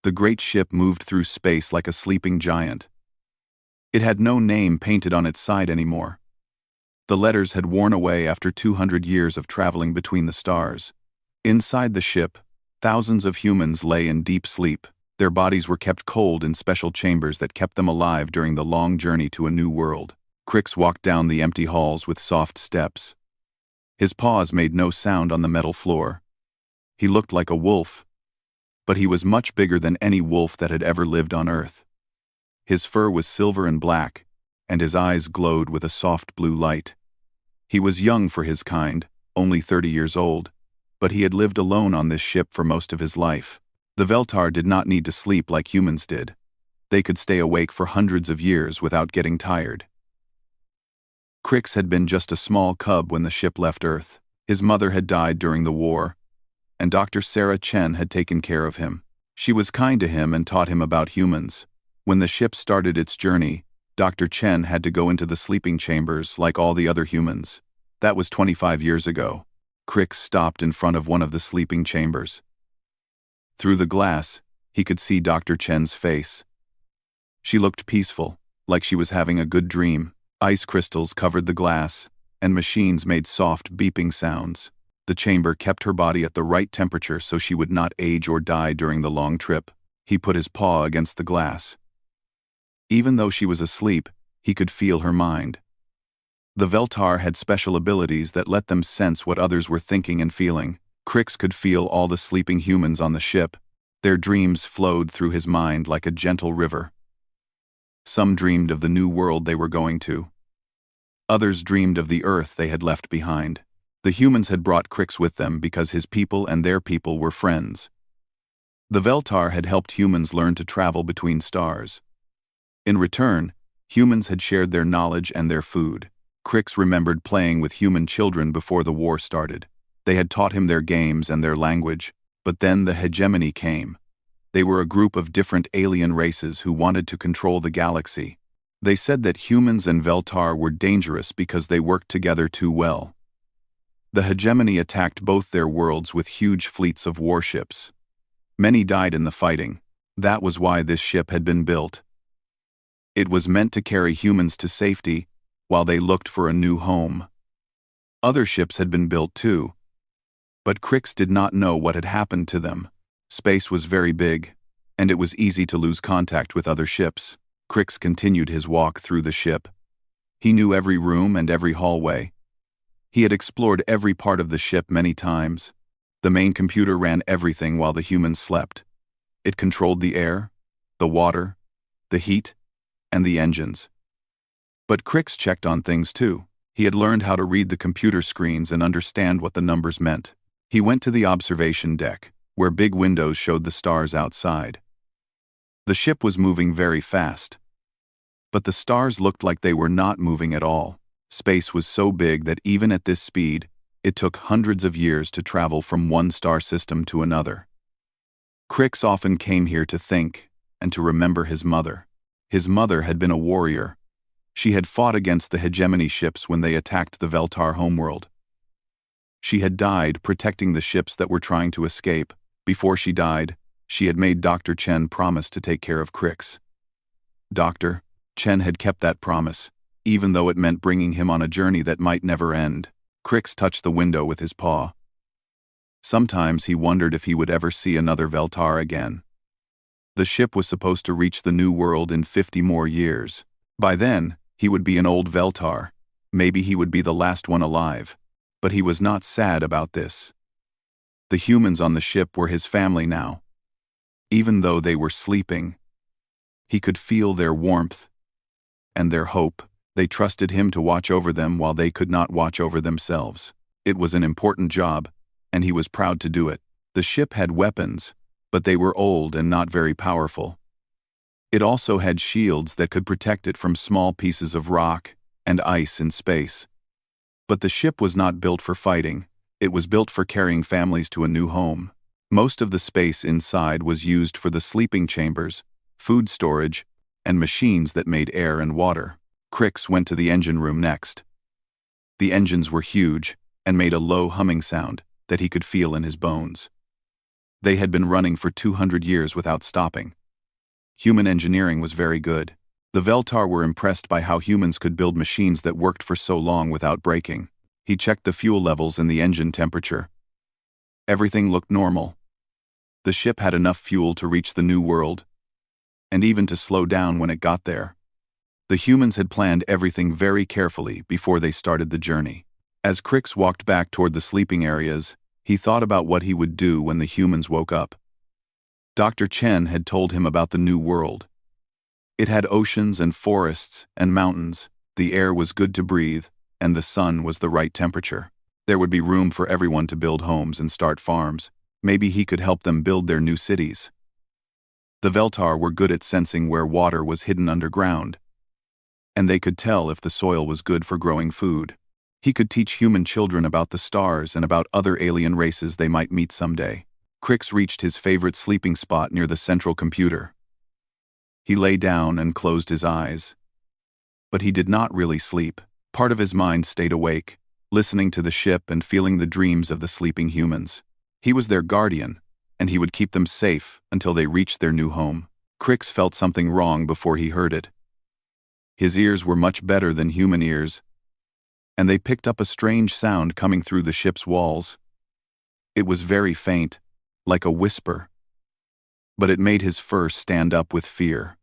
The great ship moved through space like a sleeping giant. It had no name painted on its side anymore. The letters had worn away after 200 years of traveling between the stars. Inside the ship, thousands of humans lay in deep sleep. Their bodies were kept cold in special chambers that kept them alive during the long journey to a new world. Crix walked down the empty halls with soft steps. His paws made no sound on the metal floor. He looked like a wolf, but he was much bigger than any wolf that had ever lived on Earth. His fur was silver and black, and his eyes glowed with a soft blue light. He was young for his kind, only 30 years old, but he had lived alone on this ship for most of his life. The Veltar did not need to sleep like humans did. They could stay awake for hundreds of years without getting tired. Crix had been just a small cub when the ship left Earth. His mother had died during the war, and Dr. Sarah Chen had taken care of him. She was kind to him and taught him about humans. When the ship started its journey, Dr. Chen had to go into the sleeping chambers like all the other humans. That was 25 years ago. Crix stopped in front of one of the sleeping chambers. Through the glass, he could see Dr. Chen's face. She looked peaceful, like she was having a good dream. Ice crystals covered the glass, and machines made soft beeping sounds. The chamber kept her body at the right temperature so she would not age or die during the long trip. He put his paw against the glass. Even though she was asleep, he could feel her mind. The Veltar had special abilities that let them sense what others were thinking and feeling. Crix could feel all the sleeping humans on the ship. Their dreams flowed through his mind like a gentle river. Some dreamed of the new world they were going to. Others dreamed of the Earth they had left behind. The humans had brought Crix with them because his people and their people were friends. The Veltar had helped humans learn to travel between stars. In return, humans had shared their knowledge and their food. Crix remembered playing with human children before the war started. They had taught him their games and their language, but then the hegemony came. They were a group of different alien races who wanted to control the galaxy. They said that humans and Veltar were dangerous because they worked together too well. The hegemony attacked both their worlds with huge fleets of warships. Many died in the fighting. That was why this ship had been built. It was meant to carry humans to safety while they looked for a new home. Other ships had been built too, but Crix did not know what had happened to them. Space was very big, and it was easy to lose contact with other ships. Crix continued his walk through the ship. He knew every room and every hallway. He had explored every part of the ship many times. The main computer ran everything while the humans slept. It controlled the air, the water, the heat, and the engines. But Crix checked on things too. He had learned how to read the computer screens and understand what the numbers meant. He went to the observation deck, where big windows showed the stars outside. The ship was moving very fast, but the stars looked like they were not moving at all. Space was so big that even at this speed, it took hundreds of years to travel from one star system to another. Crix often came here to think and to remember his mother. His mother had been a warrior. She had fought against the hegemony ships when they attacked the Veltar homeworld. She had died protecting the ships that were trying to escape. Before she died, she had made Dr. Chen promise to take care of Crix. Dr. Chen had kept that promise, even though it meant bringing him on a journey that might never end. Crix touched the window with his paw. Sometimes he wondered if he would ever see another Veltar again. The ship was supposed to reach the new world in 50 more years. By then, he would be an old Veltar. Maybe he would be the last one alive. But he was not sad about this. The humans on the ship were his family now. Even though they were sleeping, he could feel their warmth and their hope. They trusted him to watch over them while they could not watch over themselves. It was an important job, and he was proud to do it. The ship had weapons, but they were old and not very powerful. It also had shields that could protect it from small pieces of rock and ice in space. But the ship was not built for fighting. It was built for carrying families to a new home. Most of the space inside was used for the sleeping chambers, food storage, and machines that made air and water. Crix went to the engine room next. The engines were huge and made a low humming sound that he could feel in his bones. They had been running for 200 years without stopping. Human engineering was very good. The Veltar were impressed by how humans could build machines that worked for so long without breaking. He checked the fuel levels and the engine temperature. Everything looked normal. The ship had enough fuel to reach the new world, and even to slow down when it got there. The humans had planned everything very carefully before they started the journey. As Crix walked back toward the sleeping areas, he thought about what he would do when the humans woke up. Dr. Chen had told him about the new world. It had oceans and forests and mountains, the air was good to breathe, and the sun was the right temperature. There would be room for everyone to build homes and start farms. Maybe he could help them build their new cities. The Veltar were good at sensing where water was hidden underground, and they could tell if the soil was good for growing food. He could teach human children about the stars and about other alien races they might meet someday. Crix reached his favorite sleeping spot near the central computer. He lay down and closed his eyes. But he did not really sleep. Part of his mind stayed awake, listening to the ship and feeling the dreams of the sleeping humans. He was their guardian, and he would keep them safe until they reached their new home. Crix felt something wrong before he heard it. His ears were much better than human ears, and they picked up a strange sound coming through the ship's walls. It was very faint, like a whisper, but it made his fur stand up with fear.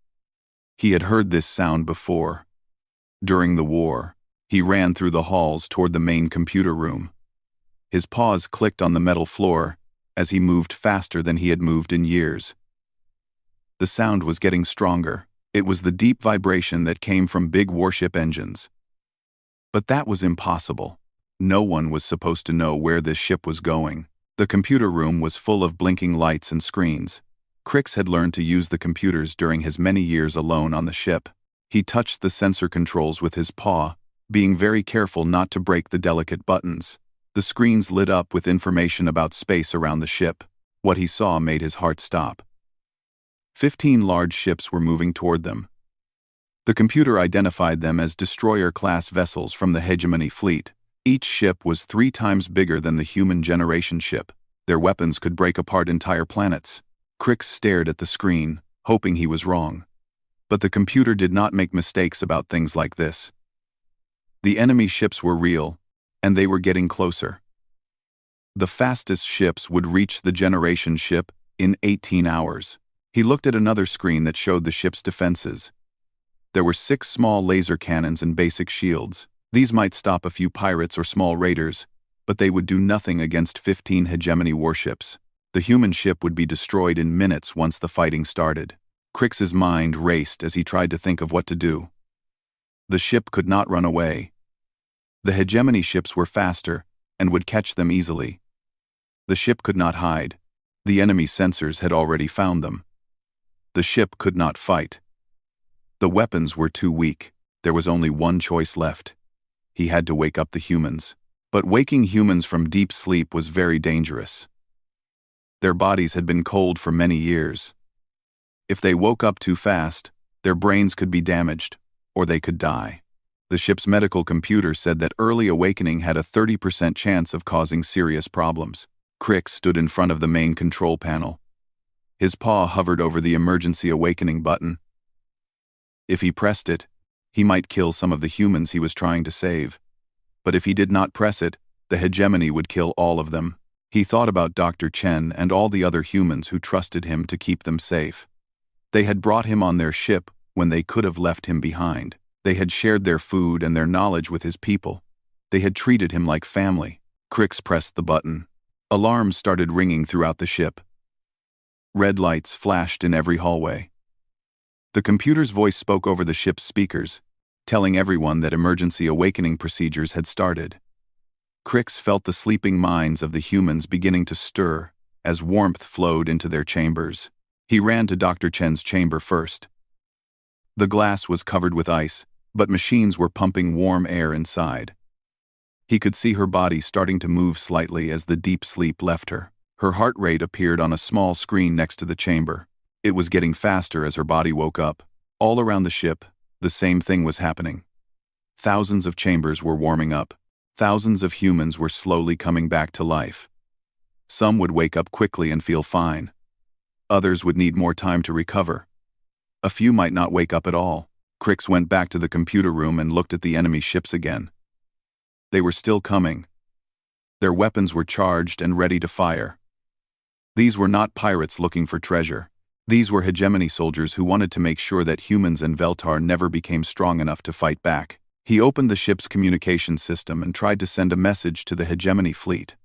He had heard this sound before. During the war, he ran through the halls toward the main computer room. His paws clicked on the metal floor as he moved faster than he had moved in years. The sound was getting stronger. It was the deep vibration that came from big warship engines. But that was impossible. No one was supposed to know where this ship was going. The computer room was full of blinking lights and screens. Crix had learned to use the computers during his many years alone on the ship. He touched the sensor controls with his paw, being very careful not to break the delicate buttons. The screens lit up with information about space around the ship. What he saw made his heart stop. 15 large ships were moving toward them. The computer identified them as destroyer-class vessels from the Hegemony fleet. Each ship was 3 times bigger than the human generation ship. Their weapons could break apart entire planets. Crix stared at the screen, hoping he was wrong. But the computer did not make mistakes about things like this. The enemy ships were real, and they were getting closer. The fastest ships would reach the generation ship in 18 hours. He looked at another screen that showed the ship's defenses. There were 6 small laser cannons and basic shields. These might stop a few pirates or small raiders, but they would do nothing against 15 hegemony warships. The human ship would be destroyed in minutes once the fighting started. Crix's mind raced as he tried to think of what to do. The ship could not run away. The hegemony ships were faster and would catch them easily. The ship could not hide. The enemy sensors had already found them. The ship could not fight. The weapons were too weak. There was only one choice left. He had to wake up the humans. But waking humans from deep sleep was very dangerous. Their bodies had been cold for many years. If they woke up too fast, their brains could be damaged, or they could die. The ship's medical computer said that early awakening had a 30% chance of causing serious problems. Crix stood in front of the main control panel. His paw hovered over the emergency awakening button. If he pressed it, he might kill some of the humans he was trying to save. But if he did not press it, the hegemony would kill all of them. He thought about Dr. Chen and all the other humans who trusted him to keep them safe. They had brought him on their ship when they could have left him behind. They had shared their food and their knowledge with his people. They had treated him like family. Crix pressed the button. Alarms started ringing throughout the ship. Red lights flashed in every hallway. The computer's voice spoke over the ship's speakers, telling everyone that emergency awakening procedures had started. Crix felt the sleeping minds of the humans beginning to stir as warmth flowed into their chambers. He ran to Dr. Chen's chamber first. The glass was covered with ice, but machines were pumping warm air inside. He could see her body starting to move slightly as the deep sleep left her. Her heart rate appeared on a small screen next to the chamber. It was getting faster as her body woke up. All around the ship, the same thing was happening. Thousands of chambers were warming up. Thousands of humans were slowly coming back to life. Some would wake up quickly and feel fine. Others would need more time to recover. A few might not wake up at all. Crix went back to the computer room and looked at the enemy ships again. They were still coming. Their weapons were charged and ready to fire. These were not pirates looking for treasure. These were hegemony soldiers who wanted to make sure that humans and Veltar never became strong enough to fight back. He opened the ship's communication system and tried to send a message to the hegemony fleet.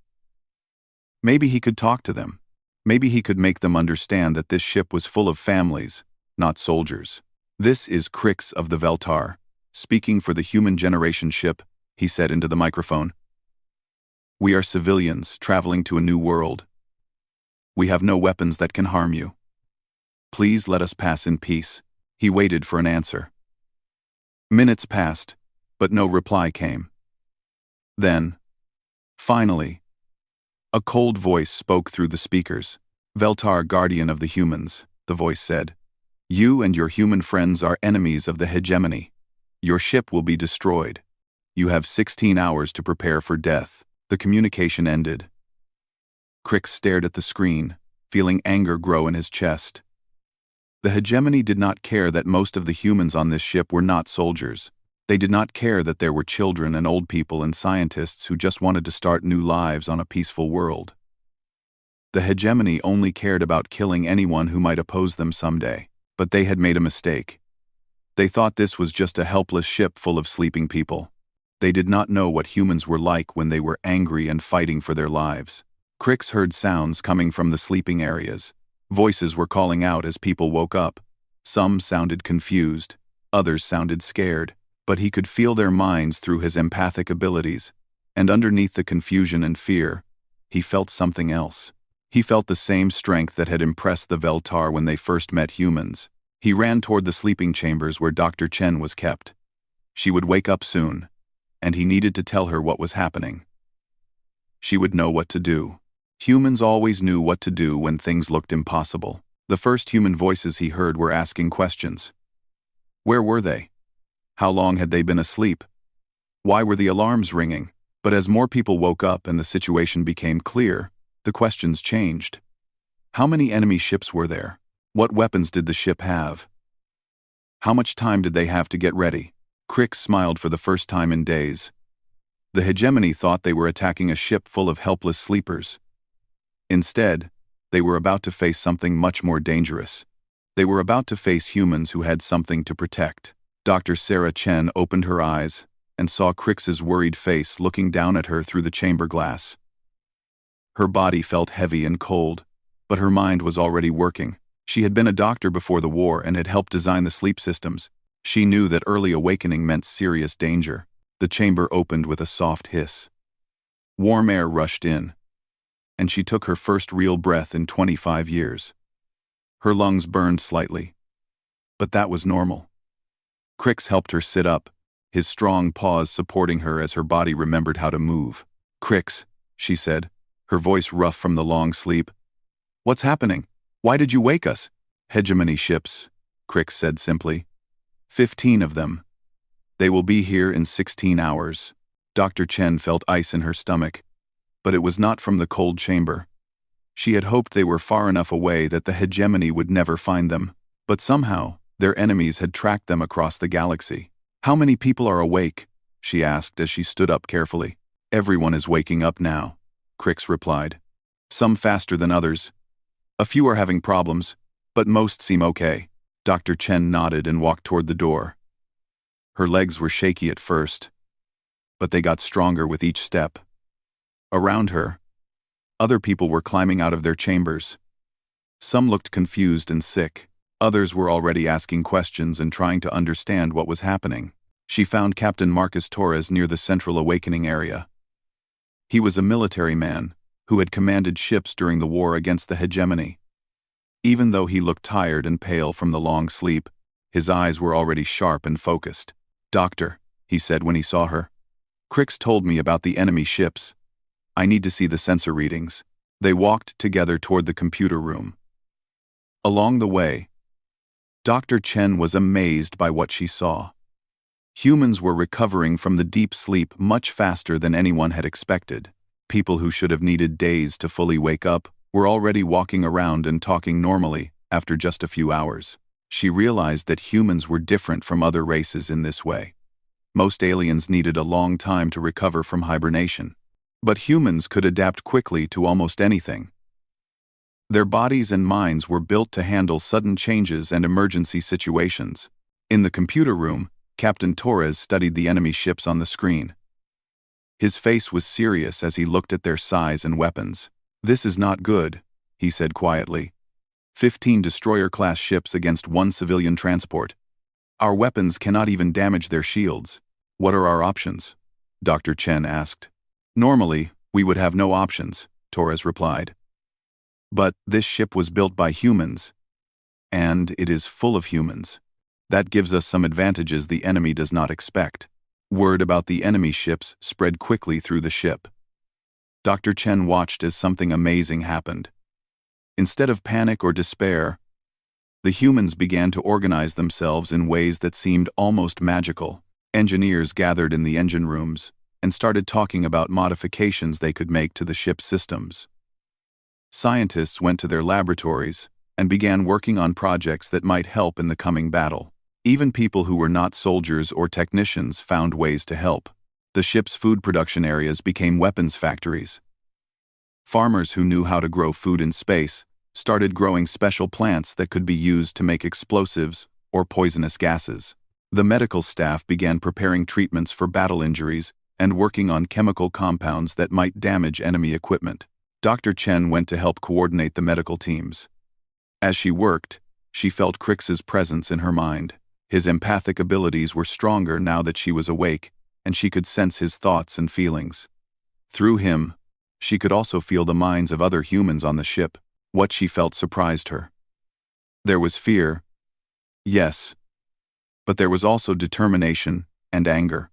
Maybe he could talk to them. Maybe he could make them understand that this ship was full of families, not soldiers. "This is Crix of the Veltar, speaking for the human generation ship," he said into the microphone. "We are civilians traveling to a new world. We have no weapons that can harm you. Please let us pass in peace." He waited for an answer. Minutes passed, but no reply came. Then, finally, a cold voice spoke through the speakers. "Veltar, guardian of the humans," the voice said. "You and your human friends are enemies of the hegemony. Your ship will be destroyed. You have 16 hours to prepare for death." The communication ended. Crix stared at the screen, feeling anger grow in his chest. The hegemony did not care that most of the humans on this ship were not soldiers. They did not care that there were children and old people and scientists who just wanted to start new lives on a peaceful world. The hegemony only cared about killing anyone who might oppose them someday. But they had made a mistake. They thought this was just a helpless ship full of sleeping people. They did not know what humans were like when they were angry and fighting for their lives. Crix heard sounds coming from the sleeping areas. Voices were calling out as people woke up. Some sounded confused, others sounded scared, but he could feel their minds through his empathic abilities. And underneath the confusion and fear, he felt something else. He felt the same strength that had impressed the Veltar when they first met humans. He ran toward the sleeping chambers where Dr. Chen was kept. She would wake up soon, and he needed to tell her what was happening. She would know what to do. Humans always knew what to do when things looked impossible. The first human voices he heard were asking questions. Where were they? How long had they been asleep? Why were the alarms ringing? But as more people woke up and the situation became clear, the questions changed. How many enemy ships were there? What weapons did the ship have? How much time did they have to get ready? Crix smiled for the first time in days. The hegemony thought they were attacking a ship full of helpless sleepers. Instead, they were about to face something much more dangerous. They were about to face humans who had something to protect. Dr. Sarah Chen opened her eyes and saw Crix's worried face looking down at her through the chamber glass. Her body felt heavy and cold, but her mind was already working. She had been a doctor before the war and had helped design the sleep systems. She knew that early awakening meant serious danger. The chamber opened with a soft hiss. Warm air rushed in, and she took her first real breath in 25 years. Her lungs burned slightly, but that was normal. Crix helped her sit up, his strong paws supporting her as her body remembered how to move. "Crix," she said, her voice rough from the long sleep. "What's happening? Why did you wake us?" "Hegemony ships," Crix said simply. 15 of them. They will be here in 16 hours. Dr. Chen felt ice in her stomach, but it was not from the cold chamber. She had hoped they were far enough away that the hegemony would never find them, but somehow, their enemies had tracked them across the galaxy. "How many people are awake?" she asked as she stood up carefully. "Everyone is waking up now," Crix replied. "Some faster than others. A few are having problems, but most seem okay." Dr. Chen nodded and walked toward the door. Her legs were shaky at first, but they got stronger with each step. Around her, other people were climbing out of their chambers. Some looked confused and sick. Others were already asking questions and trying to understand what was happening. She found Captain Marcus Torres near the Central Awakening area. He was a military man who had commanded ships during the war against the hegemony. Even though he looked tired and pale from the long sleep, his eyes were already sharp and focused. "Doctor," he said when he saw her, "Crix told me about the enemy ships. I need to see the sensor readings." They walked together toward the computer room. Along the way, Dr. Chen was amazed by what she saw. Humans were recovering from the deep sleep much faster than anyone had expected. People who should have needed days to fully wake up were already walking around and talking normally after just a few hours. She realized that humans were different from other races in this way. Most aliens needed a long time to recover from hibernation. But humans could adapt quickly to almost anything. Their bodies and minds were built to handle sudden changes and emergency situations. In the computer room, Captain Torres studied the enemy ships on the screen. His face was serious as he looked at their size and weapons. "This is not good," he said quietly. 15 destroyer-class ships against 1 civilian transport. Our weapons cannot even damage their shields. "What are our options?" Dr. Chen asked. "Normally, we would have no options," Torres replied. "But this ship was built by humans, and it is full of humans. That gives us some advantages the enemy does not expect." Word about the enemy ships spread quickly through the ship. Dr. Chen watched as something amazing happened. Instead of panic or despair, the humans began to organize themselves in ways that seemed almost magical. Engineers gathered in the engine rooms and started talking about modifications they could make to the ship's systems. Scientists went to their laboratories and began working on projects that might help in the coming battle. Even people who were not soldiers or technicians found ways to help. The ship's food production areas became weapons factories. Farmers who knew how to grow food in space started growing special plants that could be used to make explosives or poisonous gases. The medical staff began preparing treatments for battle injuries and working on chemical compounds that might damage enemy equipment. Dr. Chen went to help coordinate the medical teams. As she worked, she felt Crix's presence in her mind. His empathic abilities were stronger now that she was awake, and she could sense his thoughts and feelings. Through him, she could also feel the minds of other humans on the ship. What she felt surprised her. There was fear, yes, but there was also determination and anger.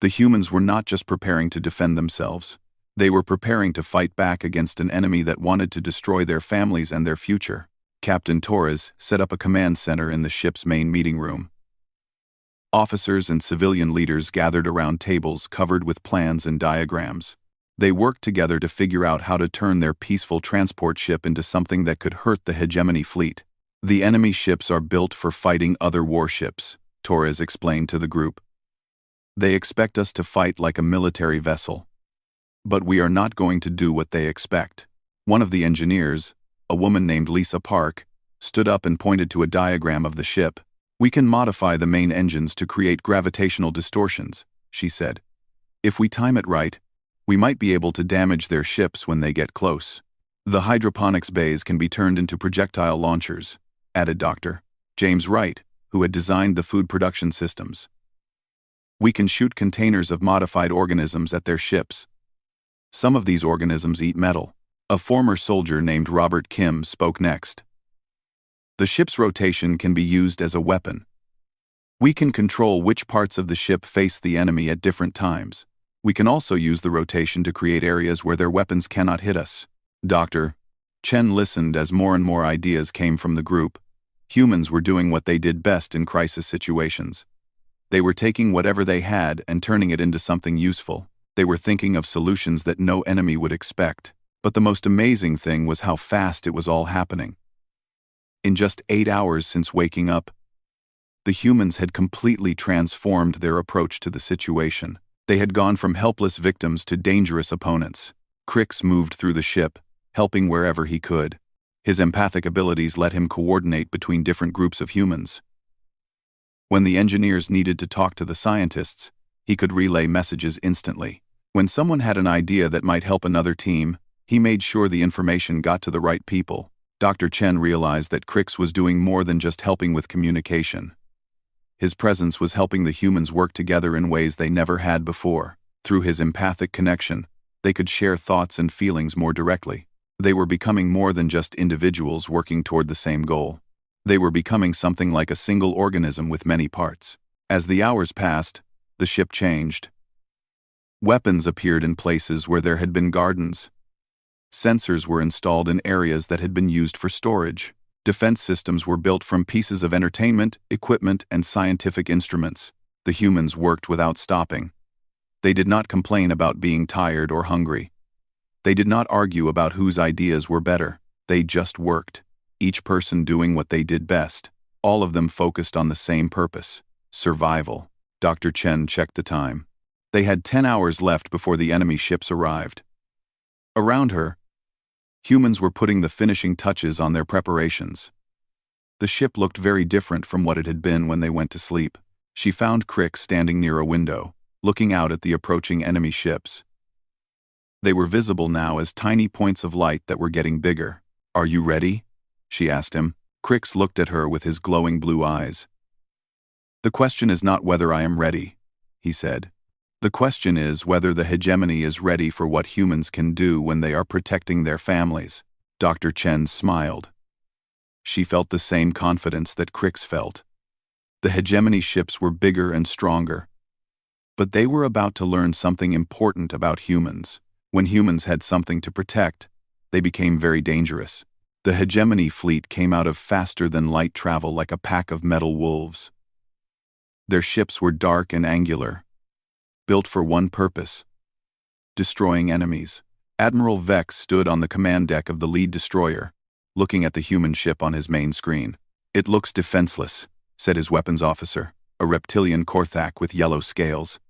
The humans were not just preparing to defend themselves. They were preparing to fight back against an enemy that wanted to destroy their families and their future. Captain Torres set up a command center in the ship's main meeting room. Officers and civilian leaders gathered around tables covered with plans and diagrams. They worked together to figure out how to turn their peaceful transport ship into something that could hurt the hegemony fleet. "The enemy ships are built for fighting other warships," Torres explained to the group. "They expect us to fight like a military vessel. But we are not going to do what they expect." One of the engineers, a woman named Lisa Park, stood up and pointed to a diagram of the ship. "We can modify the main engines to create gravitational distortions," she said. "If we time it right, we might be able to damage their ships when they get close. The hydroponics bays can be turned into projectile launchers," added Dr. James Wright, who had designed the food production systems. "We can shoot containers of modified organisms at their ships. Some of these organisms eat metal." A former soldier named Robert Kim spoke next. "The ship's rotation can be used as a weapon. We can control which parts of the ship face the enemy at different times. We can also use the rotation to create areas where their weapons cannot hit us." Dr. Chen listened as more and more ideas came from the group. Humans were doing what they did best in crisis situations. They were taking whatever they had and turning it into something useful. They were thinking of solutions that no enemy would expect. But the most amazing thing was how fast it was all happening. In just 8 hours since waking up, the humans had completely transformed their approach to the situation. They had gone from helpless victims to dangerous opponents. Crix moved through the ship, helping wherever he could. His empathic abilities let him coordinate between different groups of humans. When the engineers needed to talk to the scientists, he could relay messages instantly. When someone had an idea that might help another team, he made sure the information got to the right people. Dr. Chen realized that Crix was doing more than just helping with communication. His presence was helping the humans work together in ways they never had before. Through his empathic connection, they could share thoughts and feelings more directly. They were becoming more than just individuals working toward the same goal. They were becoming something like a single organism with many parts. As the hours passed, the ship changed. Weapons appeared in places where there had been gardens. Sensors were installed in areas that had been used for storage. Defense systems were built from pieces of entertainment, equipment, and scientific instruments. The humans worked without stopping. They did not complain about being tired or hungry. They did not argue about whose ideas were better. They just worked, each person doing what they did best. All of them focused on the same purpose: survival. Dr. Chen checked the time. They had 10 hours left before the enemy ships arrived. Around her, humans were putting the finishing touches on their preparations. The ship looked very different from what it had been when they went to sleep. She found Crick standing near a window, looking out at the approaching enemy ships. They were visible now as tiny points of light that were getting bigger. "Are you ready?" she asked him. Crix looked at her with his glowing blue eyes. "The question is not whether I am ready," he said. "The question is whether the hegemony is ready for what humans can do when they are protecting their families." Dr. Chen smiled. She felt the same confidence that Crix felt. The hegemony ships were bigger and stronger. But they were about to learn something important about humans. When humans had something to protect, they became very dangerous. The hegemony fleet came out of faster-than-light travel like a pack of metal wolves. Their ships were dark and angular, built for one purpose: destroying enemies. Admiral Vex stood on the command deck of the lead destroyer, looking at the human ship on his main screen. "It looks defenseless," said his weapons officer, a reptilian Korthak with yellow scales.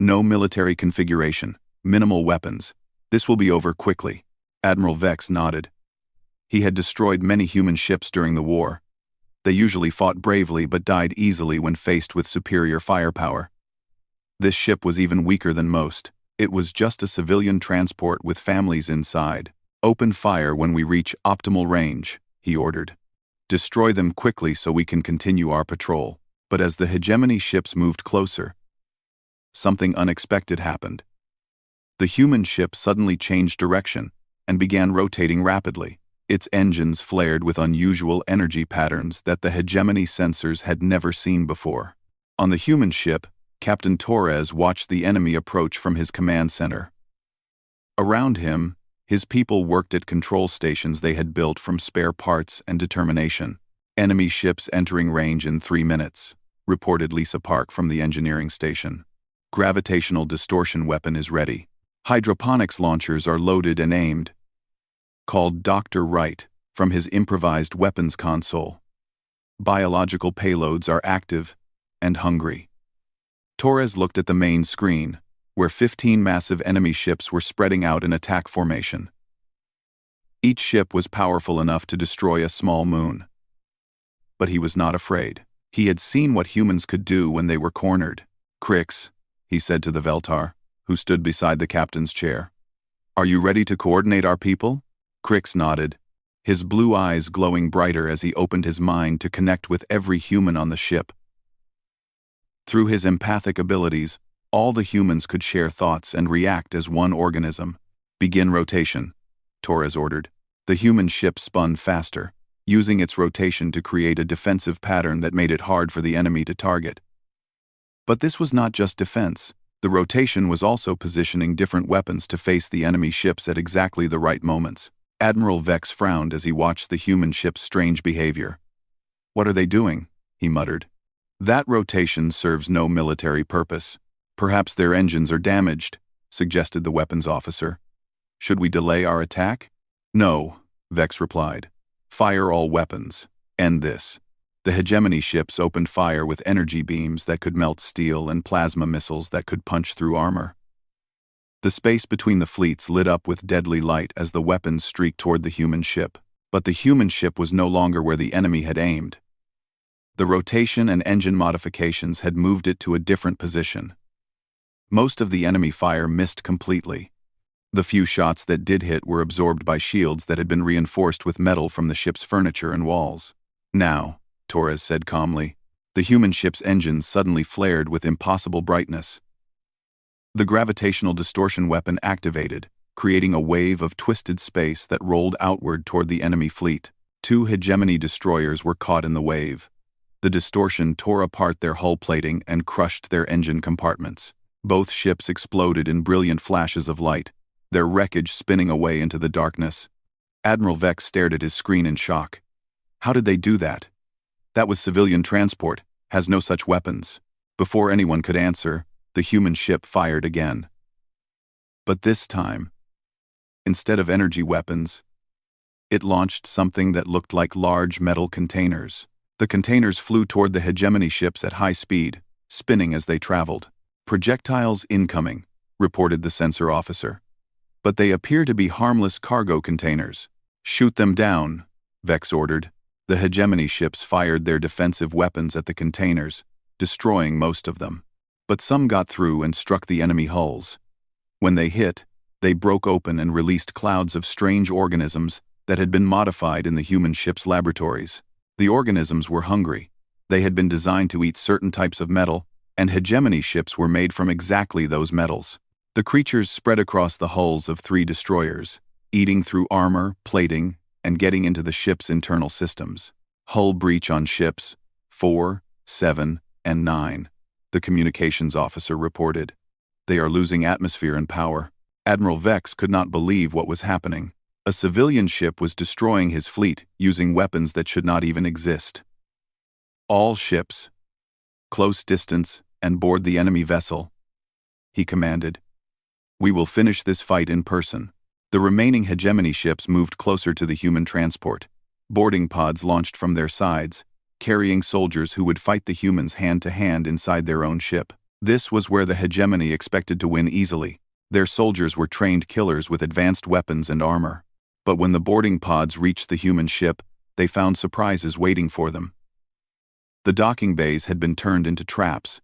"No military configuration, minimal weapons. This will be over quickly." Admiral Vex nodded. He had destroyed many human ships during the war. They usually fought bravely but died easily when faced with superior firepower. This ship was even weaker than most. It was just a civilian transport with families inside. "Open fire when we reach optimal range," he ordered. "Destroy them quickly so we can continue our patrol." But as the hegemony ships moved closer, something unexpected happened. The human ship suddenly changed direction and began rotating rapidly. Its engines flared with unusual energy patterns that the hegemony sensors had never seen before. On the human ship, Captain Torres watched the enemy approach from his command center. Around him, his people worked at control stations they had built from spare parts and determination. "Enemy ships entering range in 3 minutes, reported Lisa Park from the engineering station. "Gravitational distortion weapon is ready. Hydroponics launchers are loaded and aimed," called Dr. Wright from his improvised weapons console. "Biological payloads are active and hungry." Torres looked at the main screen, where 15 massive enemy ships were spreading out in attack formation. Each ship was powerful enough to destroy a small moon. But he was not afraid. He had seen what humans could do when they were cornered. "Crix," he said to the Veltar, who stood beside the captain's chair. "Are you ready to coordinate our people?" Crix nodded, his blue eyes glowing brighter as he opened his mind to connect with every human on the ship. Through his empathic abilities, all the humans could share thoughts and react as one organism. "Begin rotation," Torres ordered. The human ship spun faster, using its rotation to create a defensive pattern that made it hard for the enemy to target. But this was not just defense. The rotation was also positioning different weapons to face the enemy ships at exactly the right moments. Admiral Vex frowned as he watched the human ship's strange behavior. "What are they doing?" he muttered. "That rotation serves no military purpose. Perhaps their engines are damaged," suggested the weapons officer. "Should we delay our attack?" "No," Vex replied. "Fire all weapons. End this." The hegemony ships opened fire with energy beams that could melt steel and plasma missiles that could punch through armor. The space between the fleets lit up with deadly light as the weapons streaked toward the human ship. But the human ship was no longer where the enemy had aimed. The rotation and engine modifications had moved it to a different position. Most of the enemy fire missed completely. The few shots that did hit were absorbed by shields that had been reinforced with metal from the ship's furniture and walls. "Now," Torres said calmly, the human ship's engines suddenly flared with impossible brightness. The gravitational distortion weapon activated, creating a wave of twisted space that rolled outward toward the enemy fleet. 2 hegemony destroyers were caught in the wave. The distortion tore apart their hull plating and crushed their engine compartments. Both ships exploded in brilliant flashes of light, their wreckage spinning away into the darkness. Admiral Vex stared at his screen in shock. How did they do that? That was civilian transport, has no such weapons. Before anyone could answer, the human ship fired again. But this time, Instead of energy weapons, it launched something that looked like large metal containers. The containers flew toward the hegemony ships at high speed, spinning as they traveled. "Projectiles incoming," reported the sensor officer. "But they appear to be harmless cargo containers." "Shoot them down," Vex ordered. The hegemony ships fired their defensive weapons at the containers, destroying most of them. But some got through and struck the enemy hulls. When they hit, they broke open and released clouds of strange organisms that had been modified in the human ship's laboratories. The organisms were hungry. They had been designed to eat certain types of metal, and hegemony ships were made from exactly those metals. The creatures spread across the hulls of 3 destroyers, eating through armor, plating, and getting into the ship's internal systems. "Hull breach on ships 4, 7, and 9, the communications officer reported. "They are losing atmosphere and power." Admiral Vex could not believe what was happening. A civilian ship was destroying his fleet using weapons that should not even exist. "All ships, close distance and board the enemy vessel," he commanded. "We will finish this fight in person." The remaining hegemony ships moved closer to the human transport. Boarding pods launched from their sides, carrying soldiers who would fight the humans hand-to-hand inside their own ship. This was where the hegemony expected to win easily. Their soldiers were trained killers with advanced weapons and armor. But when the boarding pods reached the human ship, they found surprises waiting for them. The docking bays had been turned into traps.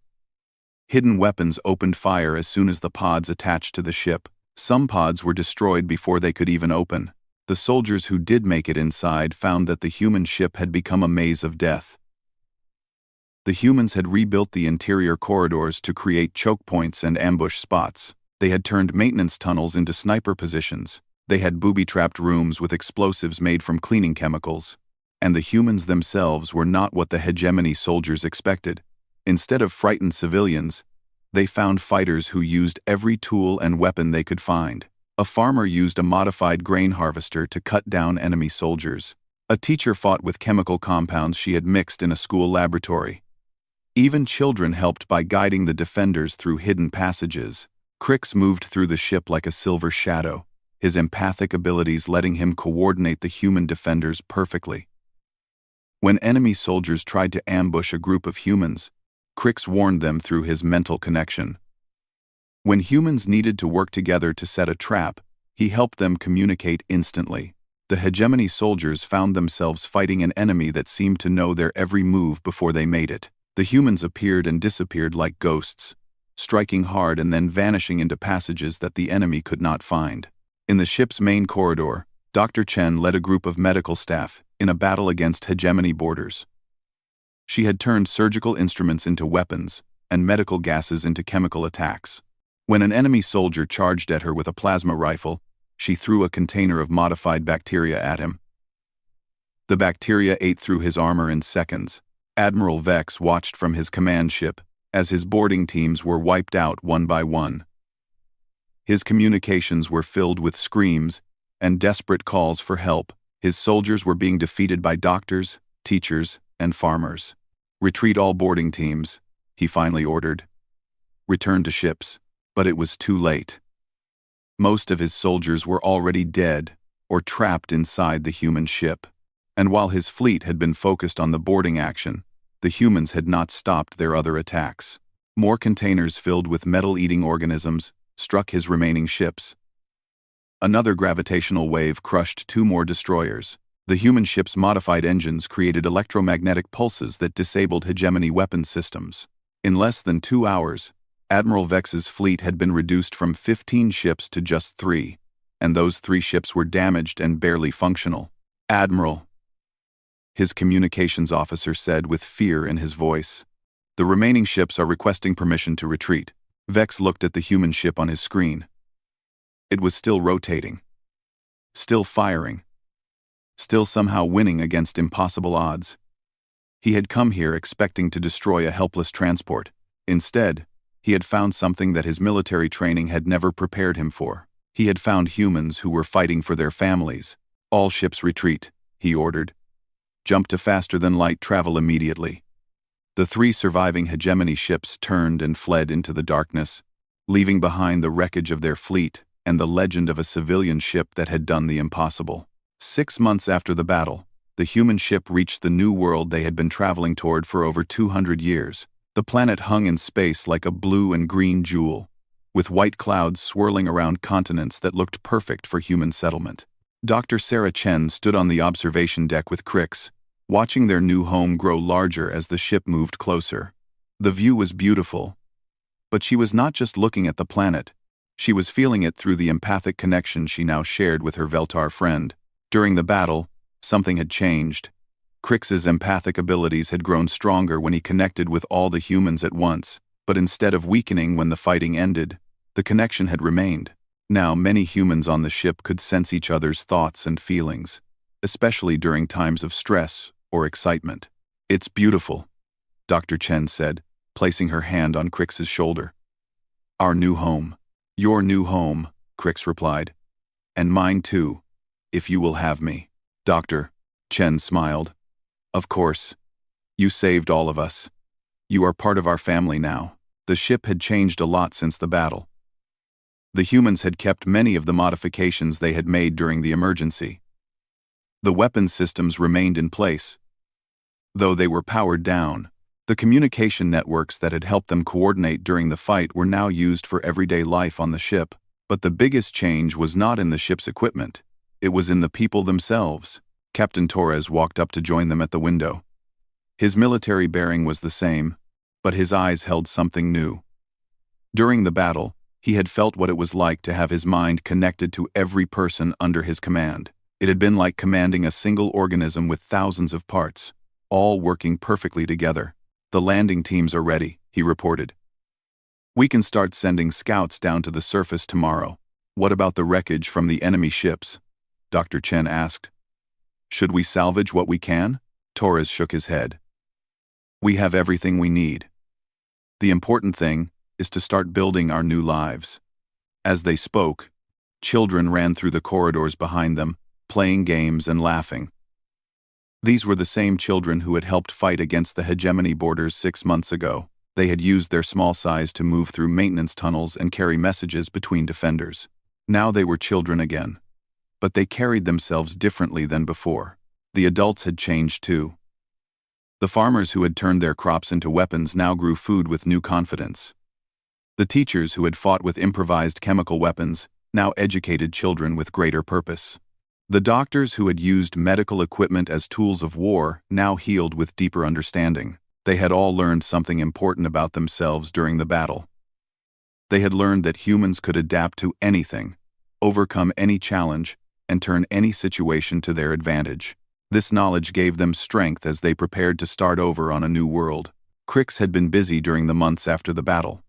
Hidden weapons opened fire as soon as the pods attached to the ship. Some pods were destroyed before they could even open. The soldiers who did make it inside found that the human ship had become a maze of death. The humans had rebuilt the interior corridors to create choke points and ambush spots. They had turned maintenance tunnels into sniper positions. They had booby-trapped rooms with explosives made from cleaning chemicals. And the humans themselves were not what the hegemony soldiers expected. Instead of frightened civilians, they found fighters who used every tool and weapon they could find. A farmer used a modified grain harvester to cut down enemy soldiers. A teacher fought with chemical compounds she had mixed in a school laboratory. Even children helped by guiding the defenders through hidden passages. Crix moved through the ship like a silver shadow, his empathic abilities letting him coordinate the human defenders perfectly. When enemy soldiers tried to ambush a group of humans, Crix warned them through his mental connection. When humans needed to work together to set a trap, he helped them communicate instantly. The hegemony soldiers found themselves fighting an enemy that seemed to know their every move before they made it. The humans appeared and disappeared like ghosts, striking hard and then vanishing into passages that the enemy could not find. In the ship's main corridor, Dr. Chen led a group of medical staff in a battle against hegemony boarders. She had turned surgical instruments into weapons and medical gases into chemical attacks. When an enemy soldier charged at her with a plasma rifle, she threw a container of modified bacteria at him. The bacteria ate through his armor in seconds. Admiral Vex watched from his command ship as his boarding teams were wiped out one by one. His communications were filled with screams and desperate calls for help. His soldiers were being defeated by doctors, teachers, and farmers. "Retreat all boarding teams," he finally ordered. "Return to ships." But it was too late. Most of his soldiers were already dead or trapped inside the human ship. And while his fleet had been focused on the boarding action, the humans had not stopped their other attacks. More containers filled with metal-eating organisms struck his remaining ships. Another gravitational wave crushed 2 more destroyers. The human ship's modified engines created electromagnetic pulses that disabled hegemony weapon systems. In less than 2 hours, Admiral Vex's fleet had been reduced from 15 ships to just 3, and those 3 ships were damaged and barely functional. "Admiral," his communications officer said with fear in his voice, "the remaining ships are requesting permission to retreat." Vex looked at the human ship on his screen. It was still rotating, still firing, still somehow winning against impossible odds. He had come here expecting to destroy a helpless transport. Instead, he had found something that his military training had never prepared him for. He had found humans who were fighting for their families. "All ships retreat," he ordered. "Jump to faster-than-light travel immediately." The 3 surviving hegemony ships turned and fled into the darkness, leaving behind the wreckage of their fleet and the legend of a civilian ship that had done the impossible. 6 months after the battle, the human ship reached the new world they had been traveling toward for over 200 years. The planet hung in space like a blue and green jewel, with white clouds swirling around continents that looked perfect for human settlement. Dr. Sarah Chen stood on the observation deck with Crix, watching their new home grow larger as the ship moved closer. The view was beautiful, but she was not just looking at the planet. She was feeling it through the empathic connection she now shared with her Veltar friend. During the battle, something had changed. Crix's empathic abilities had grown stronger when he connected with all the humans at once, but instead of weakening when the fighting ended, the connection had remained. Now many humans on the ship could sense each other's thoughts and feelings, especially during times of stress or excitement. "It's beautiful," Dr. Chen said, placing her hand on Crix's shoulder. "Our new home." "Your new home," Crix replied. "And mine too, if you will have me." "Doctor," Chen smiled. "Of course. You saved all of us. You are part of our family now." The ship had changed a lot since the battle. The humans had kept many of the modifications they had made during the emergency. The weapons systems remained in place, though they were powered down. The communication networks that had helped them coordinate during the fight were now used for everyday life on the ship. But the biggest change was not in the ship's equipment. It was in the people themselves. Captain Torres walked up to join them at the window. His military bearing was the same, but his eyes held something new. During the battle, he had felt what it was like to have his mind connected to every person under his command. It had been like commanding a single organism with thousands of parts, all working perfectly together. "The landing teams are ready," he reported. "We can start sending scouts down to the surface tomorrow." "What about the wreckage from the enemy ships?" Dr. Chen asked. "Should we salvage what we can?" Torres shook his head. "We have everything we need. The important thing is to start building our new lives." As they spoke, children ran through the corridors behind them, playing games and laughing. These were the same children who had helped fight against the hegemony borders 6 months ago. They had used their small size to move through maintenance tunnels and carry messages between defenders. Now they were children again, but they carried themselves differently than before. The adults had changed too. The farmers who had turned their crops into weapons now grew food with new confidence. The teachers who had fought with improvised chemical weapons now educated children with greater purpose. The doctors who had used medical equipment as tools of war now healed with deeper understanding. They had all learned something important about themselves during the battle. They had learned that humans could adapt to anything, overcome any challenge, and turn any situation to their advantage. This knowledge gave them strength as they prepared to start over on a new world. Crix had been busy during the months after the battle.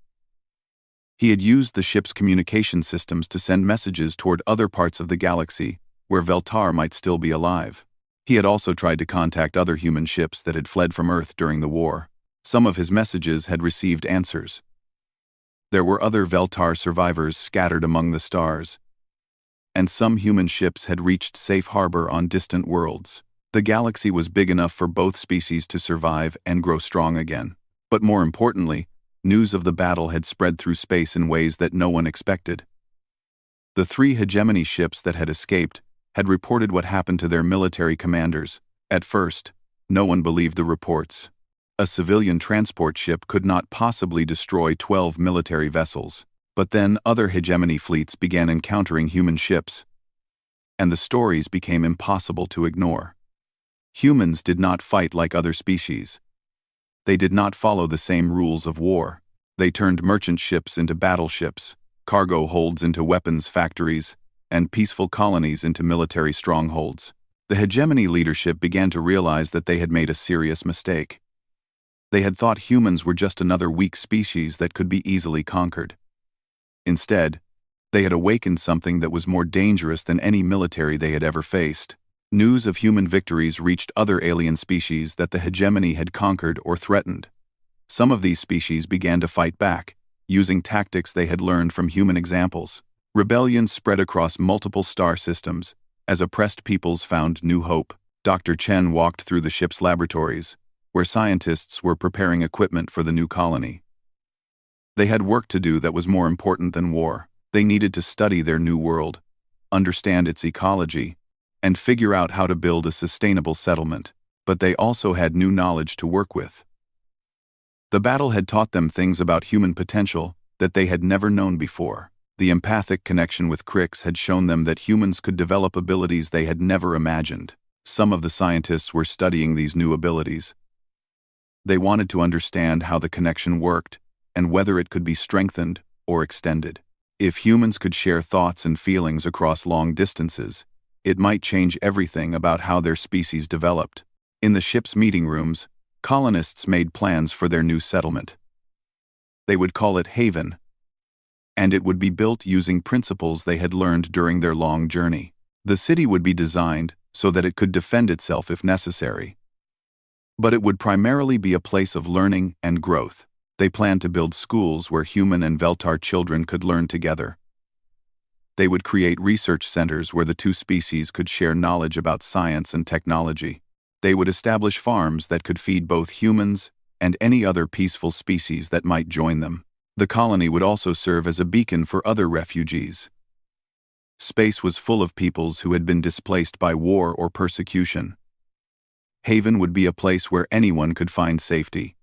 He had used the ship's communication systems to send messages toward other parts of the galaxy where Veltar might still be alive. He had also tried to contact other human ships that had fled from Earth during the war. Some of his messages had received answers. There were other Veltar survivors scattered among the stars, and some human ships had reached safe harbor on distant worlds. The galaxy was big enough for both species to survive and grow strong again. But more importantly, news of the battle had spread through space in ways that no one expected. The 3 hegemony ships that had escaped had reported what happened to their military commanders. At first, no one believed the reports. A civilian transport ship could not possibly destroy 12 military vessels. But then other hegemony fleets began encountering human ships, and the stories became impossible to ignore. Humans did not fight like other species. They did not follow the same rules of war. They turned merchant ships into battleships, cargo holds into weapons factories, and peaceful colonies into military strongholds. The hegemony leadership began to realize that they had made a serious mistake. They had thought humans were just another weak species that could be easily conquered. Instead, they had awakened something that was more dangerous than any military they had ever faced. News of human victories reached other alien species that the hegemony had conquered or threatened. Some of these species began to fight back, using tactics they had learned from human examples. Rebellion spread across multiple star systems as oppressed peoples found new hope. Dr. Chen walked through the ship's laboratories, where scientists were preparing equipment for the new colony. They had work to do that was more important than war. They needed to study their new world, understand its ecology, and figure out how to build a sustainable settlement. But they also had new knowledge to work with. The battle had taught them things about human potential that they had never known before. The empathic connection with Crix had shown them that humans could develop abilities they had never imagined. Some of the scientists were studying these new abilities. They wanted to understand how the connection worked and whether it could be strengthened or extended. If humans could share thoughts and feelings across long distances, it might change everything about how their species developed. In the ship's meeting rooms, colonists made plans for their new settlement. They would call it Haven, and it would be built using principles they had learned during their long journey. The city would be designed so that it could defend itself if necessary. But it would primarily be a place of learning and growth. They planned to build schools where human and Veltar children could learn together. They would create research centers where the two species could share knowledge about science and technology. They would establish farms that could feed both humans and any other peaceful species that might join them. The colony would also serve as a beacon for other refugees. Space was full of peoples who had been displaced by war or persecution. Haven would be a place where anyone could find safety,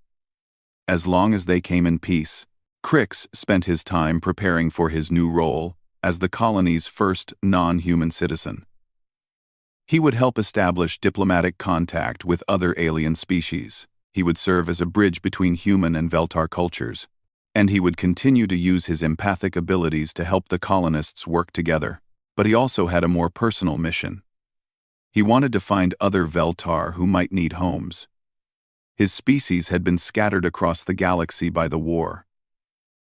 as long as they came in peace. Crix spent his time preparing for his new role as the colony's first non-human citizen. He would help establish diplomatic contact with other alien species. He would serve as a bridge between human and Veltar cultures, and he would continue to use his empathic abilities to help the colonists work together. But he also had a more personal mission. He wanted to find other Veltar who might need homes. His species had been scattered across the galaxy by the war.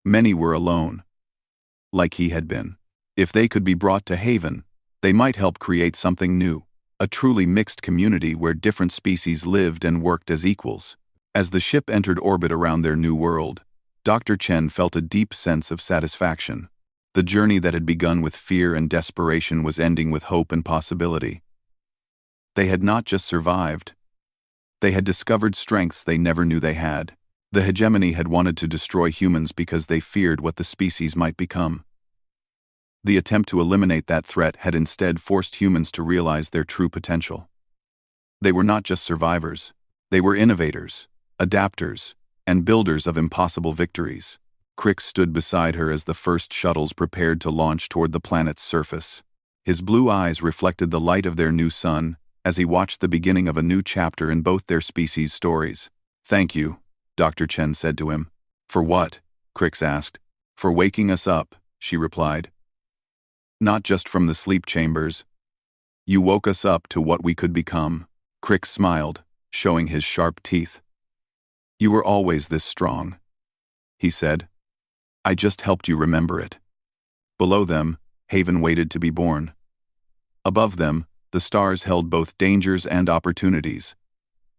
Many were alone, like he had been. If they could be brought to Haven, they might help create something new, a truly mixed community where different species lived and worked as equals. As the ship entered orbit around their new world, Dr. Chen felt a deep sense of satisfaction. The journey that had begun with fear and desperation was ending with hope and possibility. They had not just survived. They had discovered strengths they never knew they had. The hegemony had wanted to destroy humans because they feared what the species might become. The attempt to eliminate that threat had instead forced humans to realize their true potential. They were not just survivors. They were innovators, adapters, and builders of impossible victories. Crix stood beside her as the first shuttles prepared to launch toward the planet's surface. His blue eyes reflected the light of their new sun as he watched the beginning of a new chapter in both their species' stories. "Thank you," Dr. Chen said to him. "For what?" Crix asked. "For waking us up," she replied. "Not just from the sleep chambers. You woke us up to what we could become." Crix smiled, showing his sharp teeth. "You were always this strong," he said. "I just helped you remember it." Below them, Haven waited to be born. Above them, the stars held both dangers and opportunities.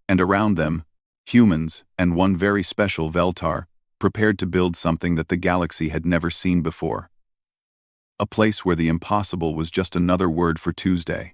And around them, humans, and one very special Veltar, prepared to build something that the galaxy had never seen before. A place where the impossible was just another word for Tuesday.